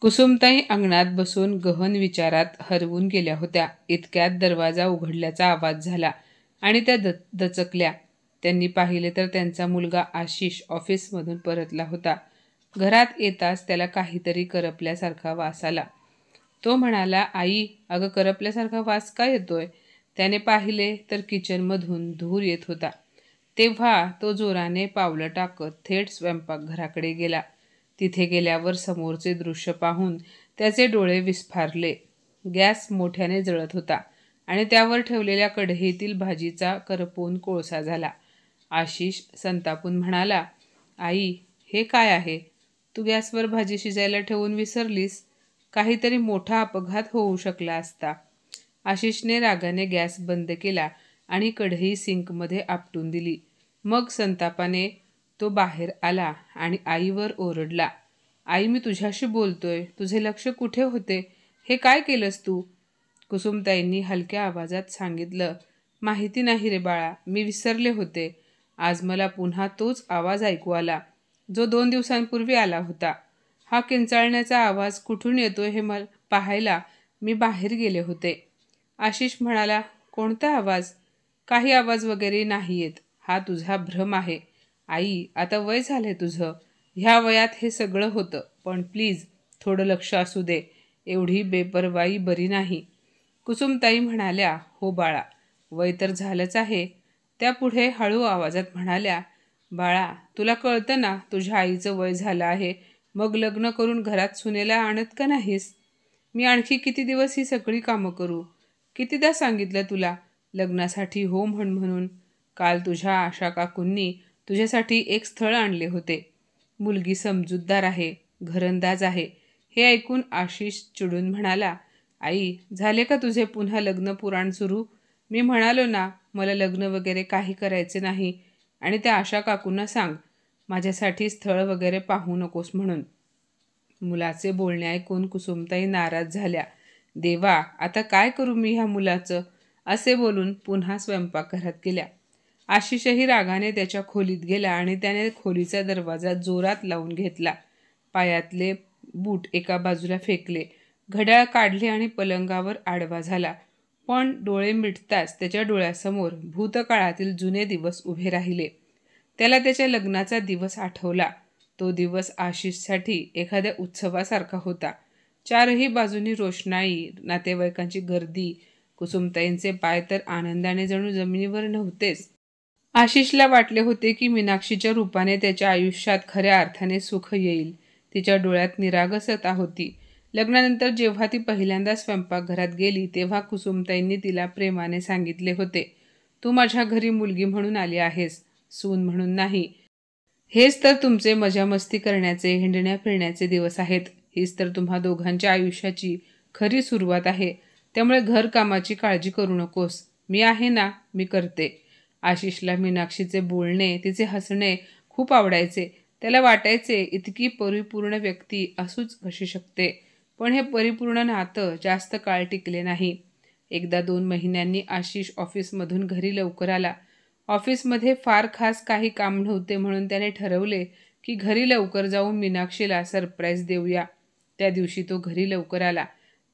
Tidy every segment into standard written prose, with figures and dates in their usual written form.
कुसुमताई अंगणात बसून गहन विचारात हरवून गेल्या होत्या. इतक्यात दरवाजा उघडल्याचा आवाज झाला आणि त्या दचकल्या. त्यांनी पाहिले तर त्यांचा मुलगा आशिष ऑफिसमधून परतला होता. घरात येताच त्याला काहीतरी करपल्यासारखा वास आला. तो म्हणाला, आई, अगं करपल्यासारखा वास का येतोय? त्याने पाहिले तर किचनमधून धूर येत होता. तेव्हा तो जोराने पावलं टाकत थेट स्वयंपाकघराकडे गेला. तिथे गेल्यावर समोरचे दृश्य पाहून त्याचे डोळे विस्फारले. गॅस मोठ्याने जळत होता आणि त्यावर ठेवलेल्या कढईतील भाजीचा करपवून कोळसा झाला. आशिष संतापून म्हणाला, आई, हे काय आहे? तू गॅसवर भाजी शिजायला ठेवून विसरलीस. काहीतरी मोठा अपघात होऊ शकला असता. आशिषने रागाने गॅस बंद केला आणि कढई सिंकमध्ये आपटून दिली. मग संतापाने तो बाहेर आला आणि आईवर ओरडला, आई, मी तुझ्याशी बोलतोय. तुझे लक्ष कुठे होते? हे काय केलंस तू? कुसुमताईंनी हलक्या आवाजात सांगितलं, माहिती नाही रे बाळा, मी विसरले होते. आज मला पुन्हा तोच आवाज ऐकू आला जो 2 दिवसांपूर्वी आला होता. हा किंचाळण्याचा आवाज कुठून येतोय हे मला पाहायला मी बाहेर गेले होते. आशिष म्हणाला, कोणता आवाज? काही आवाज वगैरे नाही येत. हा तुझा भ्रम आहे. आई, आता वय झालंय तुझं. ह्या वयात हे सगळं होतं. पण प्लीज थोडं लक्ष असू दे. एवढी बेपर्वाई बरी नाही. कुसुमताई म्हणाल्या, हो बाळा, वय तर झालंच आहे. त्या पुढे हळू आवाजात म्हणाल्या, बाळा, तुला कळतं ना तुझ्या आईचं वय झालं आहे. मग लग्न करून घरात सुनेला आणत का नाहीस? मी आणखी किती दिवस ही सगळी कामं करू? कितीदा सांगितलं तुला लग्नासाठी हो म्हणून. काल तुझ्या आशा काकूंनी तुझ्यासाठी एक स्थळ आणले होते. मुलगी समजूतदार आहे, घरंदाज आहे. हे ऐकून आशिष चिडून म्हणाला, आई, झाले का तुझे पुन्हा लग्न पुराण सुरू? मी म्हणालो ना, मला लग्न वगैरे काही करायचे नाही. आणि त्या आशा काकूंना सांग, माझ्यासाठी स्थळ वगैरे पाहू नकोस म्हणून. मुलाचे बोलणे ऐकून कुसुमताई नाराज झाल्या. देवा, आता काय करू मी ह्या मुलाचं? असे बोलून पुन्हा स्वयंपाकघरात गेल्या. आशिषही रागाने त्याच्या खोलीत गेला आणि त्याने खोलीचा दरवाजा जोरात लावून घेतला. पायातले बूट एका बाजूला फेकले, घड्याळ काढले आणि पलंगावर आडवा झाला. पण डोळे मिटताच त्याच्या डोळ्यासमोर भूतकाळातील जुने दिवस उभे राहिले. त्याला त्याच्या लग्नाचा दिवस आठवला. तो दिवस आशिषसाठी एखाद्या उत्सवासारखा होता. चारही बाजूनी रोषणाई, नातेवाईकांची गर्दी. कुसुमताईंचे पाय तर आनंदाने जणू जमिनीवर नव्हतेच. आशिषला वाटले होते की मीनाक्षीच्या रूपाने त्याच्या आयुष्यात खऱ्या अर्थाने सुख येईल. तिच्या डोळ्यात निरागसता होती. लग्नानंतर जेव्हा ती पहिल्यांदा स्वयंपाकघरात गेली तेव्हा कुसुमताईंनी तिला प्रेमाने सांगितले होते, तू माझ्या घरी मुलगी म्हणून आली आहेस, सून म्हणून नाही. हेच तर तुमचे मजा मस्ती करण्याचे, हिंडण्या फिरण्याचे दिवस आहेत. हीच तर तुम्हा दोघांच्या आयुष्याची खरी सुरुवात आहे. त्यामुळे घरकामाची काळजी करू नकोस. मी आहे ना, मी करते. आशिषला मीनाक्षीचे बोलणे, तिचे हसणे खूप आवडायचे. त्याला वाटायचे इतकी परिपूर्ण व्यक्ती असूच कशी शकते. पण हे परिपूर्ण नातं जास्त काळ टिकले नाही. एकदा 2 महिन्यांनी आशिष ऑफिसमधून घरी लवकर आला. ऑफिसमध्ये फार खास काही काम नव्हते म्हणून त्याने ठरवले की घरी लवकर जाऊन मीनाक्षीला सरप्राईज देऊया. त्या दिवशी तो घरी लवकर आला.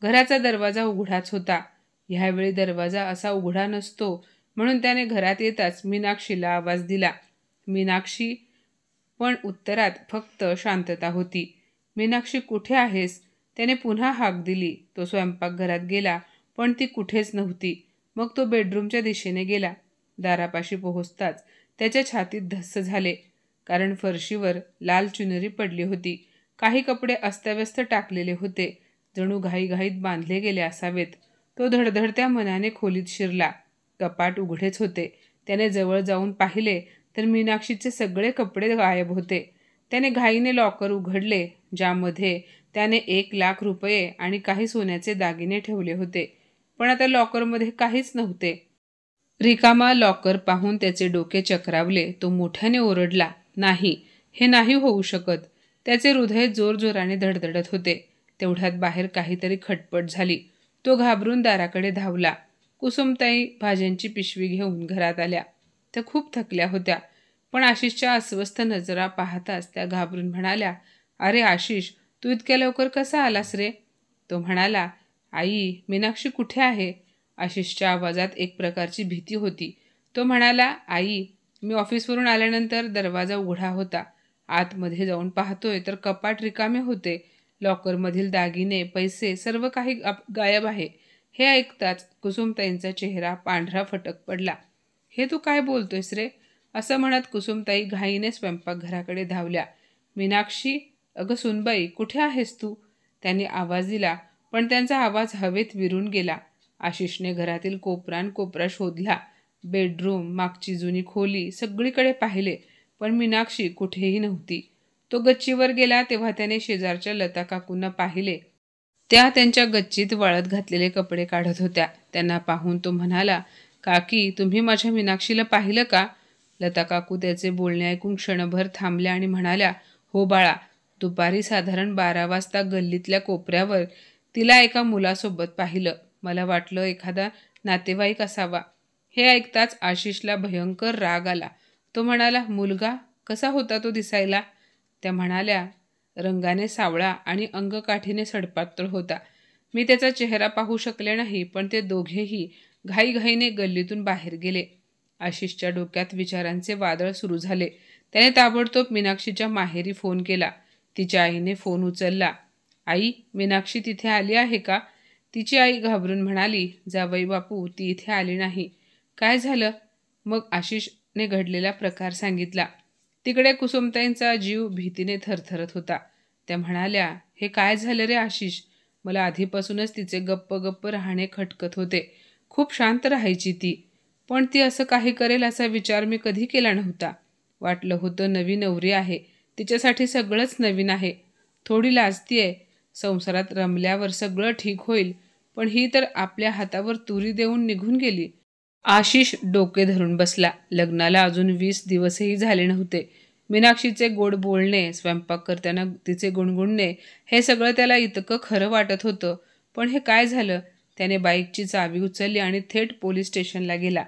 घराचा दरवाजा उघडाच होता. ह्यावेळी दरवाजा असा उघडा नसतो म्हणून त्याने घरात येताच मीनाक्षीला आवाज दिला. मीनाक्षी, पण उत्तरात फक्त शांतता होती. मीनाक्षी, कुठे आहेस? त्याने पुन्हा हाक दिली. तो स्वयंपाकघरात गेला पण ती कुठेच नव्हती. मग तो बेडरूमच्या दिशेने गेला. दारापाशी पोहोचताच त्याच्या छातीत धस्स झाले, कारण फरशीवर लाल चुनरी पडली होती. काही कपडे अस्ताव्यस्त टाकलेले होते, जणू घाईघाईत बांधले गेले असावेत. तो धडधडत्या मनाने खोलीत शिरला. कपाट उघडेच होते. त्याने जवळ जाऊन पाहिले तर मीनाक्षीचे सगळे कपडे गायब होते. त्याने घाईने लॉकर उघडले, ज्यामध्ये त्याने 1,00,000 रुपये आणि काही सोन्याचे दागिने ठेवले होते. पण आता लॉकरमध्ये काहीच नव्हते. रिकामा लॉकर पाहून त्याचे डोके चक्रावले. तो मोठ्याने ओरडला, नाही, हे नाही होऊ शकत. त्याचे हृदय जोरजोराने धडधडत होते. तेवढ्यात बाहेर काहीतरी खटपट झाली. तो घाबरून दाराकडे धावला. कुसुमताई भाज्यांची पिशवी घेऊन घरात आल्या. त्या खूप थकल्या होत्या. पण आशिषच्या अस्वस्थ नजरा पाहताच त्या घाबरून म्हणाल्या, अरे आशिष, तू इतक्या लवकर कसा आलास रे? तो म्हणाला, आई मीनाक्षी कुठे आहे? आशिषच्या आवाजात एक प्रकारची भीती होती. तो म्हणाला, आई मी ऑफिसवरून आल्यानंतर दरवाजा उघडा होता. आतमध्ये जाऊन पाहतोय तर कपाट रिकामे होते. लॉकरमधील दागिने, पैसे सर्व काही गायब आहे. हे ऐकताच कुसुमताईंचा चेहरा पांढरा फटक पडला. हे तू काय बोलतोयस रे? असं म्हणत कुसुमताई घाईने स्वयंपाकघराकडे धावल्या. मीनाक्षी, अगं सुनबाई, कुठे आहेस तू? त्यांनी आवाज दिला, पण त्यांचा आवाज हवेत विरून गेला. आशिषने घरातील कोपरा शोधला. बेडरूम, मागची जुनी खोली, सगळीकडे पाहिले, पण मीनाक्षी कुठेही नव्हती. तो गच्चीवर गेला तेव्हा त्याने शेजारच्या लता काकूंना पाहिले. त्या त्यांच्या गच्चीत वाळत घातलेले कपडे काढत होत्या. त्यांना पाहून तो म्हणाला, काकी तुम्ही माझ्या मीनाक्षीला पाहिलं का? लता काकू त्याचे बोलणे ऐकून क्षणभर थांबल्या आणि म्हणाल्या, हो बाळा, दुपारी साधारण 12 वाजता गल्लीतल्या कोपऱ्यावर तिला एका मुलासोबत पाहिलं. मला वाटलं एखादा नातेवाईक असावा. हे ऐकताच आशिषला भयंकर राग आला. तो म्हणाला, मुलगा कसा होता तो दिसायला? त्या म्हणाल्या, रंगाने सावळा आणि अंगकाठीने सडपातळ होता. मी त्याचा चेहरा पाहू शकले नाही, पण ते दोघेही घाईघाईने गल्लीतून बाहेर गेले. आशिषच्या डोक्यात विचारांचे वादळ सुरू झाले. त्याने ताबडतोब मीनाक्षीच्या माहेरी फोन केला. तिच्या आईने फोन उचलला. आई, मीनाक्षी तिथे आली आहे का? तिची आई घाबरून म्हणाली, जावई बापू, ती इथे आली नाही. काय झालं? मग आशिषने घडलेला प्रकार सांगितला. तिकडे कुसुमताईंचा जीव भीतीने थरथरत होता. त्या म्हणाल्या, हे काय झालं रे आशिष? मला आधीपासूनच तिचे गप्प गप्प राहणे खटकत होते. खूप शांत राहायची ती, पण ती असं काही करेल असा विचार मी कधी केला नव्हता. वाटलं होतं नवी नवरी आहे, तिच्यासाठी सगळंच नवीन आहे. थोडी लाजतीये. संसारात रमल्यावर सगळं ठीक होईल, पण ही तर आपल्या हातावर तुरी देऊन निघून गेली. आशिष डोके धरून बसला. लग्नाला अजून 20 दिवसही झाले नव्हते. मीनाक्षीचे गोड बोलणे, स्वयंपाक करताना तिचे गुणगुणणे, हे सगळं त्याला इतकं खरं वाटत होतं. पण हे काय झालं? त्याने बाईकची चावी उचलली आणि थेट पोलीस स्टेशनला गेला.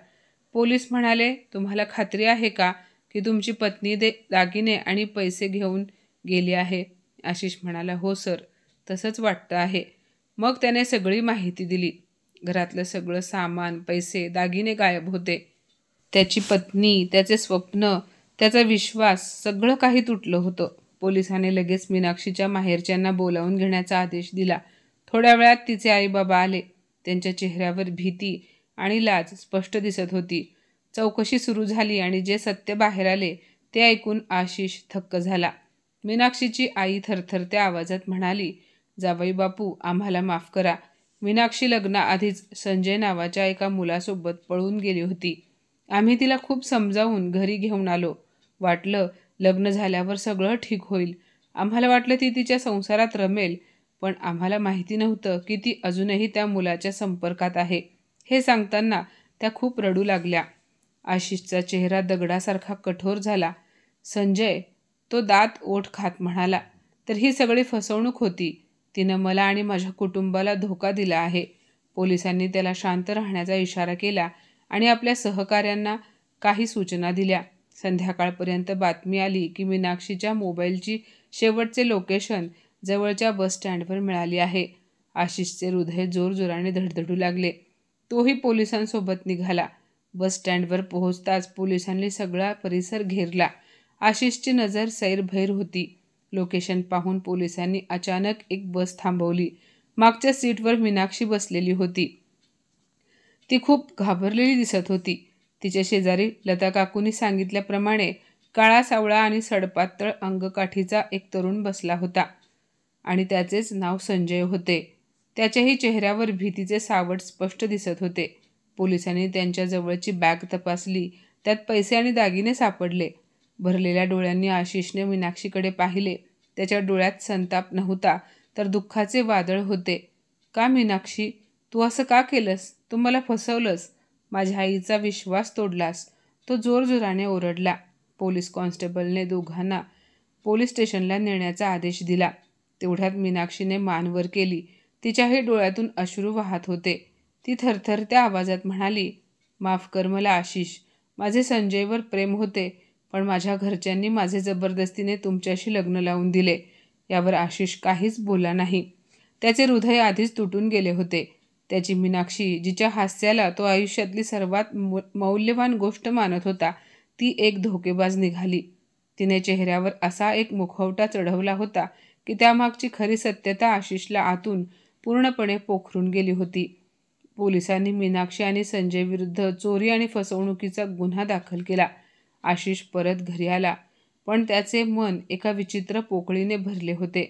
पोलीस म्हणाले, तुम्हाला खात्री आहे का की तुमची पत्नी दागिने आणि पैसे घेऊन गेली आहे? आशिष म्हणाला, हो सर, तसंच वाटतं आहे. मग त्याने सगळी माहिती दिली. घरातलं सगळं सामान, पैसे, दागिने गायब होते. त्याची पत्नी, त्याचे स्वप्न, त्याचा विश्वास, सगळं काही तुटलं होतं. पोलिसांनी लगेच मीनाक्षीच्या माहेरच्यांना बोलावून घेण्याचा आदेश दिला. थोड्या वेळात तिचे आईबाबा आले. त्यांच्या चेहऱ्यावर भीती आणि लाज स्पष्ट दिसत होती. चौकशी सुरू झाली आणि जे सत्य बाहेर आले ते ऐकून आशिष थक्क झाला. मीनाक्षीची आई थरथरत्या आवाजात म्हणाली, जावई बापू, आम्हाला माफ करा. मीनाक्षी लग्नाआधीच संजय नावाच्या एका मुलासोबत पळून गेली होती. आम्ही तिला खूप समजावून घरी घेऊन आलो. वाटलं लग्न झाल्यावर सगळं ठीक होईल. आम्हाला वाटलं ती तिच्या संसारात रमेल, पण आम्हाला माहिती नव्हतं की ती अजूनही त्या मुलाच्या संपर्कात आहे. हे सांगताना त्या खूप रडू लागल्या. आशिषचा चेहरा दगडासारखा कठोर झाला. संजय, तो दात ओठ खात म्हणाला, तर ही सगळी फसवणूक होती. तिनं मला आणि माझ्या कुटुंबाला धोका दिला आहे. पोलिसांनी त्याला शांत राहण्याचा इशारा केला आणि आपल्या सहकाऱ्यांना काही सूचना दिल्या. संध्याकाळपर्यंत बातमी आली की मीनाक्षीच्या मोबाईलची शेवटचे लोकेशन जवळच्या बस स्टँडवर मिळाली आहे. आशिषचे हृदय जोरजोराने धडधडू लागले. तोही पोलिसांसोबत निघाला. बस स्टँडवर पोहोचताच पोलिसांनी सगळा परिसर घेरला. आशिषची नजर सैरभैर होती. लोकेशन पाहून पोलिसांनी अचानक एक बस थांबवली. मागच्या सीटवर मीनाक्षी बसलेली होती. ती खूप घाबरलेली दिसत होती. तिच्या शेजारी लता काकूंनी सांगितल्याप्रमाणे काळा सावळा आणि सडपातळ अंगकाठीचा एक तरुण बसला होता आणि त्याचेच नाव संजय होते. त्याच्याही चेहऱ्यावर भीतीचे सावट स्पष्ट दिसत होते. पोलिसांनी त्यांच्या जवळची बॅग तपासली. त्यात पैसे आणि दागिने सापडले. भरलेल्या डोळ्यांनी आशिषने मीनाक्षीकडे पाहिले. त्याच्या डोळ्यात संताप नव्हता, तर दुःखाचे वादळ होते. का मीनाक्षी, तू असं का केलंस? तू मला फसवलंस, माझ्या आईचा विश्वास तोडलास. तो जोरजोराने ओरडला. पोलीस कॉन्स्टेबलने दोघांना पोलीस स्टेशनला नेण्याचा आदेश दिला. तेवढ्यात मीनाक्षीने मान वर केली. तिच्याही डोळ्यातून अश्रू वाहत होते. ती थरथरत्या आवाजात म्हणाली, माफ कर मला आशिष. माझे संजयवर प्रेम होते, पण माझ्या घरच्यांनी माझे जबरदस्तीने तुमच्याशी लग्न लावून दिले. यावर आशिष काहीच बोलला नाही. त्याचे हृदय आधीच तुटून गेले होते. त्याची मीनाक्षी, जिच्या हास्याला तो आयुष्यातली सर्वात मौल्यवान गोष्ट मानत होता, ती एक धोकेबाज निघाली. तिने चेहऱ्यावर असा एक मुखवटा चढवला होता की त्यामागची खरी सत्यता आशिषला आतून पूर्णपणे पोखरून गेली होती. पोलिसांनी मीनाक्षी आणि संजय विरुद्ध चोरी आणि फसवणुकीचा गुन्हा दाखल केला. आशिष परत घरी आला, पण त्याचे मन एका विचित्र पोकळीने भरले होते.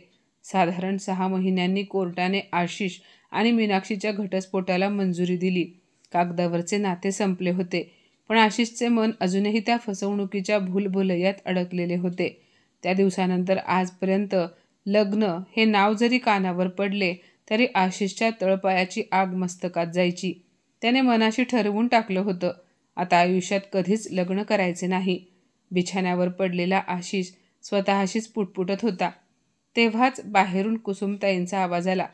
साधारण 6 महिन्यांनी कोर्टाने आशिष आणि मीनाक्षीच्या घटस्फोटाला मंजुरी दिली. कागदावरचे नाते संपले होते, पण आशिषचे मन अजूनही त्या फसवणुकीच्या भूलभुलैयात अडकलेले होते. त्या दिवसानंतर आजपर्यंत लग्न हे नाव जरी कानावर पडले तरी आशिषच्या तळपायाची आग मस्तकात जायची. त्याने मनाशी ठरवून टाकलं होतं, आता आयुष्यात कधीच लग्न करायचे नाही. बिछाण्यावर पडलेला आशिष स्वतःशीच पुटपुटत होता. तेव्हाच बाहेरून कुसुमताईंचा आवाज आला.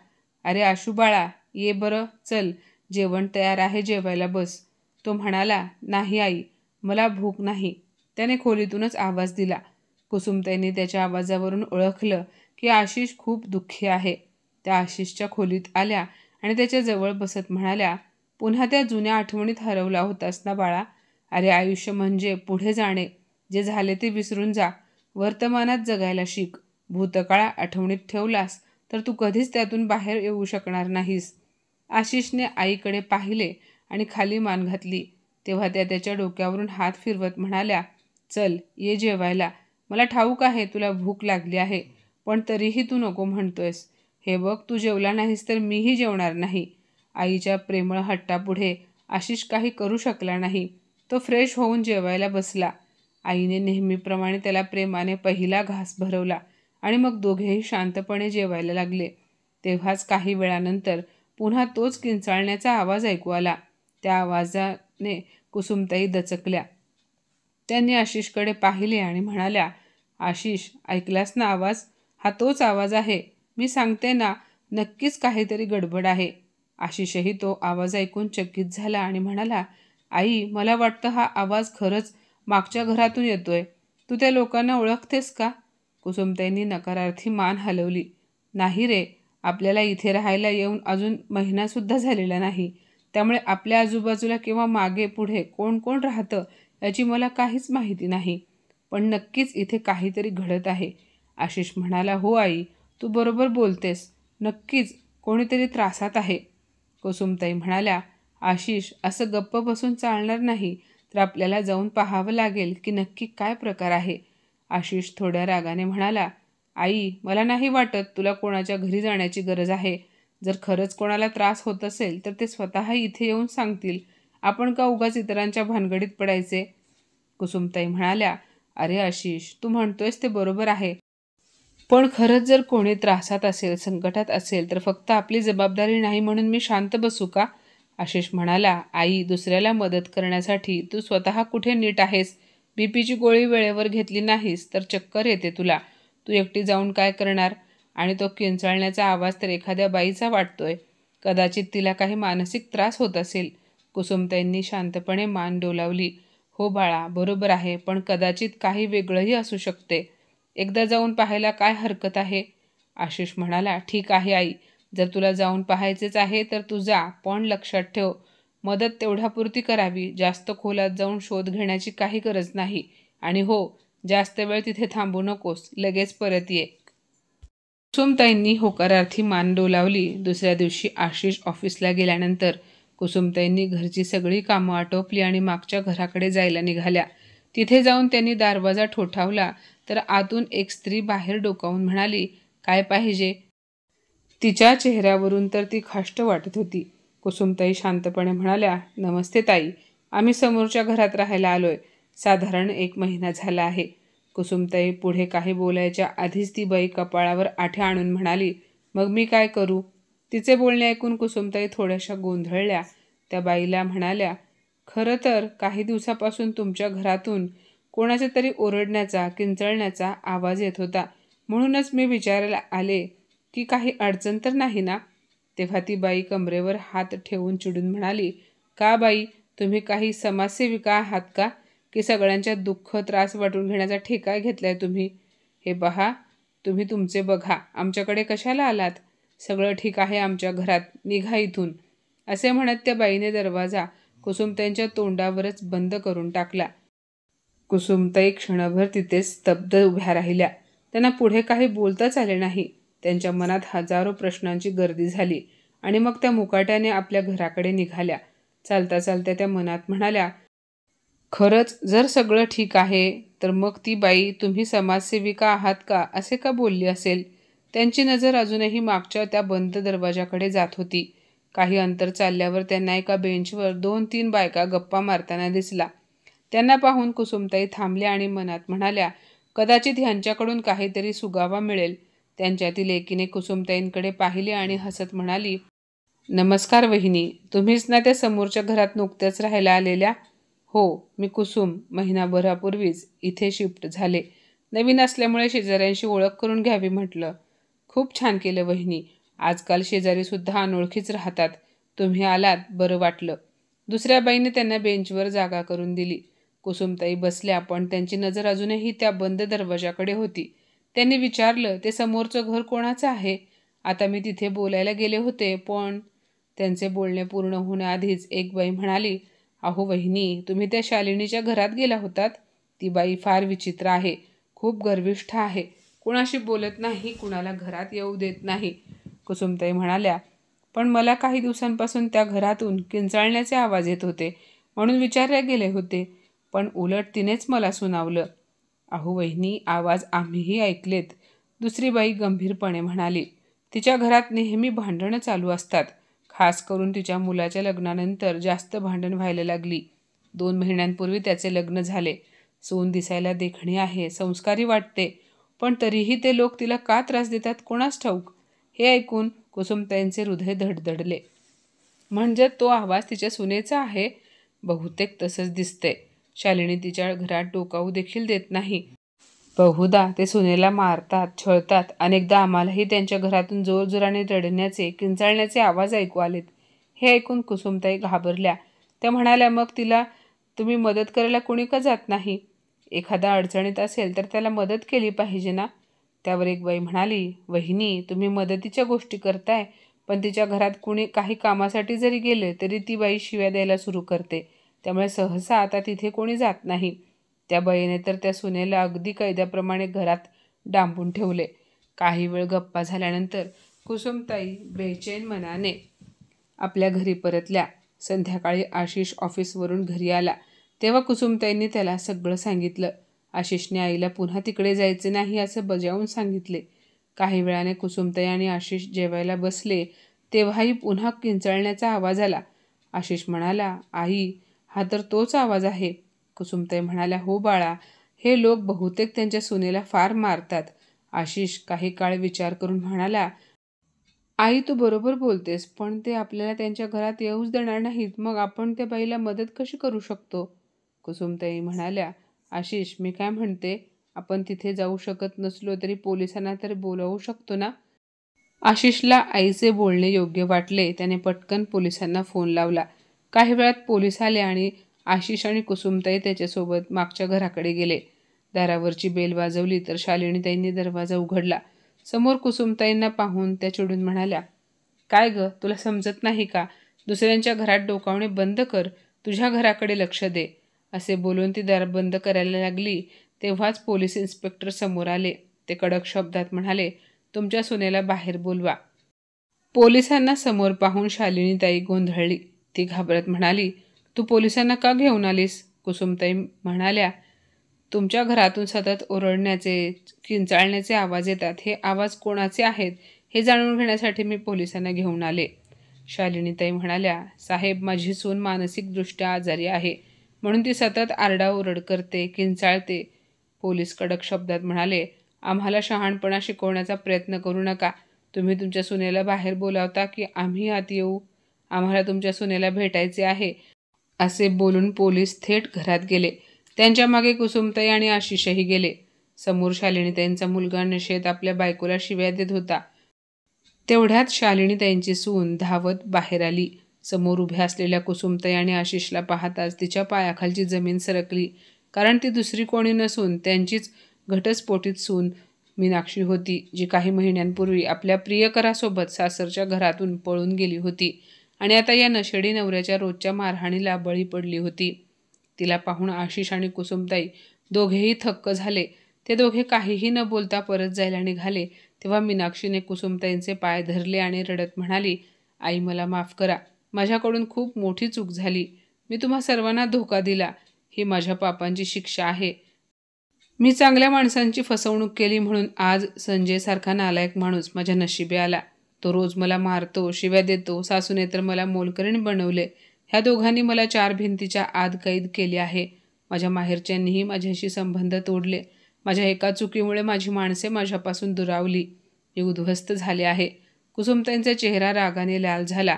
"अरे आशू बाळा, ये बरं, चल, जेवण तयार आहे, जेवायला बस." तो म्हणाला, "नाही आई, मला भूक नाही." त्याने खोलीतूनच आवाज दिला. कुसुमताईंनी त्याच्या आवाजावरून ओळखलं की आशिष खूप दुःखी आहे. त्या आशिषच्या खोलीत आल्या आणि त्याच्या जवळ बसत म्हणाल्या, "पुन्हा त्या जुन्या आठवणीत हरवला होतास ना बाळा? अरे आयुष्य म्हणजे पुढे जाणे. जे झाले ते विसरून जा. वर्तमानात जगायला शिक. भूतकाळ आठवणीत ठेवलास तर तू कधीच त्यातून बाहेर येऊ शकणार नाहीस." आशिषने आईकडे पाहिले आणि खाली मान घातली. तेव्हा त्या त्याच्या डोक्यावरून हात फिरवत म्हणाल्या, "चल, ये जेवायला. मला ठाऊक आहे तुला भूक लागली आहे, पण तरीही तू नको म्हणतोयस. हे बघ, तू जेवला नाहीस तर मीही जेवणार नाही." आईच्या प्रेमळ हट्टापुढे आशिष काही करू शकला नाही. तो फ्रेश होऊन जेवायला बसला. आईने नेहमीप्रमाणे त्याला प्रेमाने पहिला घास भरवला आणि मग दोघेही शांतपणे जेवायला लागले. तेव्हाच काही वेळानंतर पुन्हा तोच किंचाळण्याचा आवाज ऐकू आला. त्या आवाजाने कुसुमताई दचकल्या. त्यांनी आशिषकडे पाहिले आणि म्हणाल्या, "आशिष, ऐकलास ना आवाज? हा तोच आवाज आहे. मी सांगते ना, नक्कीच काहीतरी गडबड आहे." आशिषही तो आवाज ऐकून चकित झाला आणि म्हणाला, "आई, मला वाटतं हा आवाज खरंच मागच्या घरातून येतोय. तू त्या लोकांना ओळखतेस का?" कुसुमताईंनी नकारार्थी मान हलवली. "नाही रे, आपल्याला इथे राहायला येऊन अजून महिनासुद्धा झालेला नाही. त्यामुळे आपल्या आजूबाजूला किंवा मागे पुढे कोण कोण राहतं याची मला काहीच माहिती नाही. पण नक्कीच इथे काहीतरी घडत आहे." आशिष म्हणाला, "हो आई, तू बरोबर बोलतेस. नक्कीच कोणीतरी त्रासात आहे." कुसुमताई म्हणाल्या, "आशिष, असं गप्प बसून चालणार नाही, तर आपल्याला जाऊन पाहावं लागेल की नक्की काय प्रकार आहे." आशिष थोड्या रागाने म्हणाला, "आई, मला नाही वाटत तुला कोणाच्या घरी जाण्याची गरज आहे. जर खरंच कोणाला त्रास होत असेल तर ते स्वतः इथे येऊन सांगतील. आपण का उगाच इतरांच्या भानगडीत पडायचे?" कुसुमताई म्हणाल्या, "अरे आशिष, तू म्हणतोयस ते बरोबर आहे. पण खरंच जर कोणी त्रासात असेल, संकटात असेल तर फक्त आपली जबाबदारी नाही म्हणून मी शांत बसू का?" आशिष म्हणाला, "आई, दुसऱ्याला मदत करण्यासाठी तू स्वतः कुठे नीट आहेस? बीपीची गोळी वेळेवर घेतली नाहीस तर चक्कर येते तुला. तू एकटी जाऊन काय करणार? आणि तो किंचाळण्याचा आवाज तर एखाद्या बाईचा वाटतोय. कदाचित तिला काही मानसिक त्रास होत असेल." कुसुमताईंनी शांतपणे मान डोलावली. "हो बाळा, बरोबर आहे, पण कदाचित काही वेगळंही असू शकते. एकदा जाऊन पाहायला काय हरकत आहे?" आशिष म्हणाला, "ठीक आहे आई, जर तुला जाऊन पाहायचेच आहे तर तू जा, पण लक्षात ठेव, मदत तेवढ्यापुरती करावी. जास्त खोलात जाऊन शोध घेण्याची काही गरज नाही. आणि हो, जास्त वेळ तिथे थांबू नकोस, लगेच परत ये." कुसुमताईंनी होकारार्थी मान डोलावली. दुसऱ्या दिवशी आशिष ऑफिसला गेल्यानंतर कुसुमताईंनी घरची सगळी कामं आटोपली आणि मागच्या घराकडे जायला निघाल्या. तिथे जाऊन त्यांनी दरवाजा ठोठावला तर आतून एक स्त्री बाहेर डोकावून म्हणाली, "काय पाहिजे?" तिच्या चेहऱ्यावरून तर ती खाष्ट वाटत होती. कुसुमताई शांतपणे म्हणाल्या, "नमस्ते ताई, आम्ही समोरच्या घरात राहायला आलोय. साधारण 1 महिना झाला आहे." कुसुमताई पुढे काही बोलायच्या आधीच ती बाई कपाळावर आठ्या आणून म्हणाली, "मग मी काय करू?" तिचे बोलणे ऐकून कुसुमताई थोड्याशा गोंधळल्या. त्या बाईला म्हणाल्या, "खरं तर काही दिवसापासून तुमच्या घरातून कोणाच्या तरी ओरडण्याचा, किंचाळण्याचा आवाज येत होता. म्हणूनच मी विचारायला आले की काही अडचण तर नाही ना?" तेव्हा ती बाई कमरेवर हात ठेवून चिडून म्हणाली, "का बाई, तुम्ही काही समाजसेविका आहात का? की सगळ्यांच्या दुःख त्रास वाटून घेण्याचा ठेका घेतलाय तुम्ही? हे पहा, तुम्ही तुमचे बघा, आमच्याकडे कशाला आलात? सगळं ठीक आहे आमच्या घरात, निघा इथून. असे म्हणत त्या बाईने दरवाजा कुसुमताईंच्या तोंडावरच बंद करून टाकला. कुसुमताई क्षणभर तिथे स्तब्ध उभ्या राहिल्या. त्यांना पुढे काही बोलताच आले नाही. त्यांच्या मनात हजारो प्रश्नांची गर्दी झाली आणि मग त्या मुकाट्याने आपल्या घराकडे निघाल्या. चालता चालता त्या मनात म्हणाल्या, खरंच जर सगळं ठीक आहे तर मग ती बाई तुम्ही समाजसेविका आहात का असे का बोलली असेल? त्यांची नजर अजूनही मागच्या त्या बंद दरवाजाकडे जात होती. काही अंतर चालल्यावर त्यांना एका बेंचवर 2-3 बायका गप्पा मारताना दिसला. त्यांना पाहून कुसुमताई थांबल्या आणि मनात म्हणाल्या, कदाचित ह्यांच्याकडून काहीतरी सुगावा मिळेल. त्यांच्यातील एकीने कुसुमताईंकडे पाहिले आणि हसत म्हणाली, नमस्कार वहिनी, तुम्हीच ना त्या समोरच्या घरात नुकत्याच राहायला आलेल्या? हो, मी कुसुम. महिनाभरापूर्वीच इथे शिफ्ट झाले. नवीन असल्यामुळे शेजाऱ्यांशी ओळख करून घ्यावी म्हटलं. खूप छान केलं वहिनी. आजकाल शेजारीसुद्धा अनोळखीच राहतात. तुम्ही आलात, बरं वाटलं. दुसऱ्या बाईने त्यांना बेंचवर जागा करून दिली. कुसुमताई बसल्या, पण त्यांची नजर अजूनही त्या बंद दरवाजाकडे होती. त्यांनी विचारलं, ते समोरचं घर कोणाचं आहे? आता मी तिथे बोलायला गेले होते, पण त्यांचे बोलणे पूर्ण होण्याआधीच एक बाई म्हणाली, अहो वहिनी, तुम्ही त्या शालिनीच्या घरात गेला होतात? ती बाई फार विचित्र आहे, खूप गर्विष्ठ आहे, कुणाशी बोलत नाही, कुणाला घरात येऊ देत नाही. कुसुमताई म्हणाल्या, पण मला काही दिवसांपासून त्या घरातून किंचाळण्याचे आवाज येत होते, म्हणून विचारले गेले होते, पण उलट तिनेच मला सुनावलं. अहो वहिनी, आवाज आम्हीही ऐकलेत, दुसरी बाई गंभीरपणे म्हणाली. तिच्या घरात नेहमी भांडणं चालू असतात. खास करून तिच्या मुलाच्या लग्नानंतर जास्त भांडण व्हायला लागली. 2 महिन्यांपूर्वी त्याचे लग्न झाले. सून दिसायला देखणी आहे, संस्कारी वाटते, पण तरीही ते लोक तिला का त्रास देतात कोणास ठाऊक. हे ऐकून कुसुमताईंचे हृदय धडधडले. म्हणजे तो आवाज तिच्या सुनेचा आहे? बहुतेक तसंच दिसतंय. शालिनी तिच्या घरात डोकावू देखील देत नाही. बहुधा ते सुनेला मारतात, छळतात. अनेकदा आम्हालाही त्यांच्या घरातून जोरजोराने रडण्याचे, किंचाळण्याचे आवाज ऐकू आलेत. हे ऐकून कुसुमताई घाबरल्या. त्या म्हणाल्या, मग तिला तुम्ही मदत करायला कोणी का जात नाही? एखादा अडचणीत असेल तर त्याला मदत केली पाहिजे ना? त्यावर एक बाई म्हणाली, वहिनी, तुम्ही मदतीच्या गोष्टी करताय, पण तिच्या घरात कुणी काही कामासाठी जरी गेले तरी ती बाई शिव्या द्यायला सुरू करते. त्यामुळे सहसा आता तिथे कोणी जात नाही. त्या बाईने तर त्या सुनेला अगदी कैद्याप्रमाणे घरात डांबून ठेवले. काही वेळ गप्पा झाल्यानंतर कुसुमताई बेचैन मनाने आपल्या घरी परतल्या. संध्याकाळी आशिष ऑफिसवरून घरी आला तेव्हा कुसुमताईंनी त्याला सगळं सांगितलं. आशिषने आईला पुन्हा तिकडे जायचे नाही असं बजावून सांगितले. काही वेळाने कुसुमताई आणि आशिष जेवायला बसले तेव्हाही पुन्हा किंचाळण्याचा आवाज आला. आशिष म्हणाला, आई, हा तर तोच आवाज आहे. कुसुमताई म्हणाल्या, हो बाळा, हे लोक बहुतेक त्यांच्या सुनेला फार मारतात. आशिष काही काळ विचार करून म्हणाला, आई, तू बरोबर बोलतेस, पण ते आपल्याला त्यांच्या घरात येऊच देणार नाहीत. मग आपण त्या बाईला मदत कशी करू शकतो? कुसुमताई म्हणाल्या, आशिष, मी काय म्हणते, आपण तिथे जाऊ शकत नसलो तरी पोलिसांना तर बोलावू शकतो ना? आशिषला आईचे बोलणे योग्य वाटले. त्याने पटकन पोलिसांना फोन लावला. काही वेळात पोलीस आले आणि आशिष आणि कुसुमताई त्याच्यासोबत मागच्या घराकडे गेले. दारावरची बेल वाजवली तर शालिनीताईंनी दरवाजा उघडला. समोर कुसुमताईंना पाहून त्या चिडून म्हणाल्या, काय ग, तुला समजत नाही का? दुसऱ्यांच्या घरात डोकावणे बंद कर, तुझ्या घराकडे लक्ष दे. असे बोलून ती दार बंद करायला लागली तेव्हाच पोलीस इन्स्पेक्टर समोर आले. ते कडक शब्दात म्हणाले, तुमच्या सुनेला बाहेर बोलवा. पोलिसांना समोर पाहून शालिनीताई गोंधळली. ती घाबरत म्हणाली, तू पोलिसांना का घेऊन आलीस? कुसुमताई म्हणाल्या, तुमच्या घरातून सतत ओरडण्याचे, किंचाळण्याचे आवाज येतात. हे आवाज कोणाचे आहेत हे जाणून घेण्यासाठी मी पोलिसांना घेऊन आले. शालिनीताई म्हणाल्या, साहेब, माझी सून मानसिकदृष्ट्या आजारी आहे, म्हणून ती सतत आरडाओरड करते, किंचाळते. पोलीस कडक शब्दात म्हणाले, आम्हाला शहाणपणा शिकवण्याचा प्रयत्न करू नका. तुम्ही तुमच्या सुनेला बाहेर बोलावता की आम्ही आत येऊ? आम्हाला तुमच्या सुनेला भेटायचे आहे. असे बोलून पोलीस थेट घरात गेले. त्यांच्या मागे कुसुमताई आणि आशिषही गेले. समोर शालिनीताईंचा मुलगा नशेत आपल्या बायकोला शिव्या देत होता. तेवढ्यात शालिनीताईंची सून धावत बाहेर आली. समोर उभ्या असलेल्या कुसुमताई आणि आशिषला पाहताच तिच्या पायाखालची जमीन सरकली. कारण ती दुसरी कोणी नसून त्यांचीच घटस्फोटित सून मीनाक्षी होती, जी काही महिन्यांपूर्वी आपल्या प्रियकरासोबत सासरच्या घरातून पळून गेली होती आणि आता या नशेडी नवऱ्याच्या रोजच्या मारहाणीला बळी पडली होती. तिला पाहून आशिष आणि कुसुमताई दोघेही थक्क झाले. ते दोघे काहीही न बोलता परत जायला निघाले तेव्हा मीनाक्षीने कुसुमताईंचे पाय धरले आणि रडत म्हणाली, आई मला माफ करा. माझ्याकडून खूप मोठी चूक झाली. मी तुम्हा सर्वांना धोका दिला. ही माझ्या पापांची शिक्षा आहे. मी चांगल्या माणसांची फसवणूक केली म्हणून आज संजयसारखा नालायक माणूस माझ्या नशिबी आला. तो रोज मला मारतो, शिव्या देतो. सासूने तर मला मोलकरीण बनवले. ह्या दोघांनी मला 4 भिंतीच्या आत कैद केले आहे. माझ्या माहेरच्यांनीही माझ्याशी संबंध तोडले. माझ्या एका चुकीमुळे माझी माणसे माझ्यापासून दुरावली. मी उद्ध्वस्त झाले आहे. कुसुमताईंचा चेहरा रागाने लाल झाला.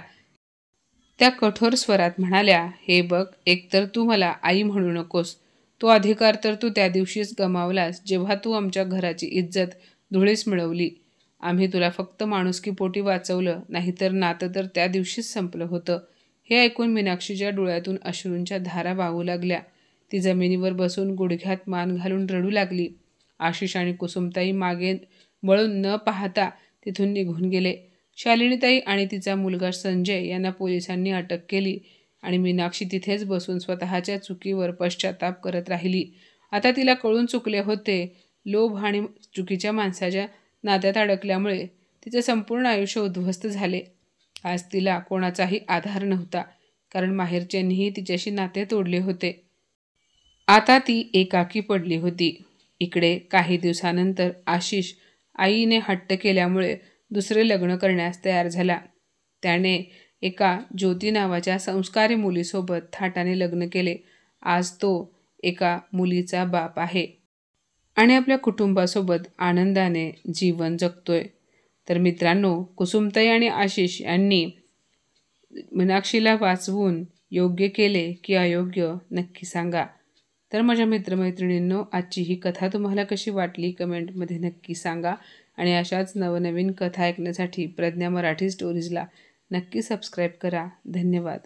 त्या कठोर स्वरात म्हणाल्या, हे बघ, एकतर तू मला आई म्हणू नकोस. तो अधिकार तर तू त्या दिवशीच गमावलास जेव्हा तू आमच्या घराची इज्जत धुळीस मिळवली. आम्ही तुला फक्त माणुसकीपोटी वाचवलं, नाहीतर नातं तर त्या दिवशीच संपलं होतं. हे ऐकून मीनाक्षीच्या डोळ्यातून अश्रूंच्या धारा वाहू लागल्या. ती जमिनीवर बसून गुडघ्यात मान घालून रडू लागली. आशिष आणि कुसुमताई मागे वळून न पाहता तिथून निघून गेले. शालिनीताई आणि तिचा मुलगा संजय यांना पोलिसांनी अटक केली आणि मीनाक्षी तिथेच बसून स्वतःच्या चुकीवर पश्चाताप करत राहिली. आता तिला कळून चुकले होते. लोभ आणि चुकीच्या माणसाच्या नात्यात अडकल्यामुळे तिचे संपूर्ण आयुष्य उद्ध्वस्त झाले. आज तिला कोणाचाही आधार नव्हता, कारण माहेरच्यांनीही तिच्याशी नाते तोडले होते. आता ती एकाकी पडली होती. इकडे काही दिवसानंतर आशिष आईने हट्ट केल्यामुळे दुसरे लग्न करण्यास तयार झाला. त्याने एका ज्योती नावाच्या संस्कारी मुलीसोबत थाटाने लग्न केले. आज तो एका मुलीचा बाप आहे आणि आपल्या कुटुंबासोबत आनंदाने जीवन जगतोय. तर मित्रांनो, कुसुमताई आणि आशिष यांनी मीनाक्षीला वाचवून योग्य केले की अयोग्य नक्की सांगा. तर माझ्या मित्रमैत्रिणींनो, आजची ही कथा तुम्हाला कशी वाटली कमेंटमध्ये नक्की सांगा आणि अशाच नवनवीन कथा ऐकण्यासाठी प्रज्ञा मराठी स्टोरीजला नक्की सबस्क्राईब करा. धन्यवाद.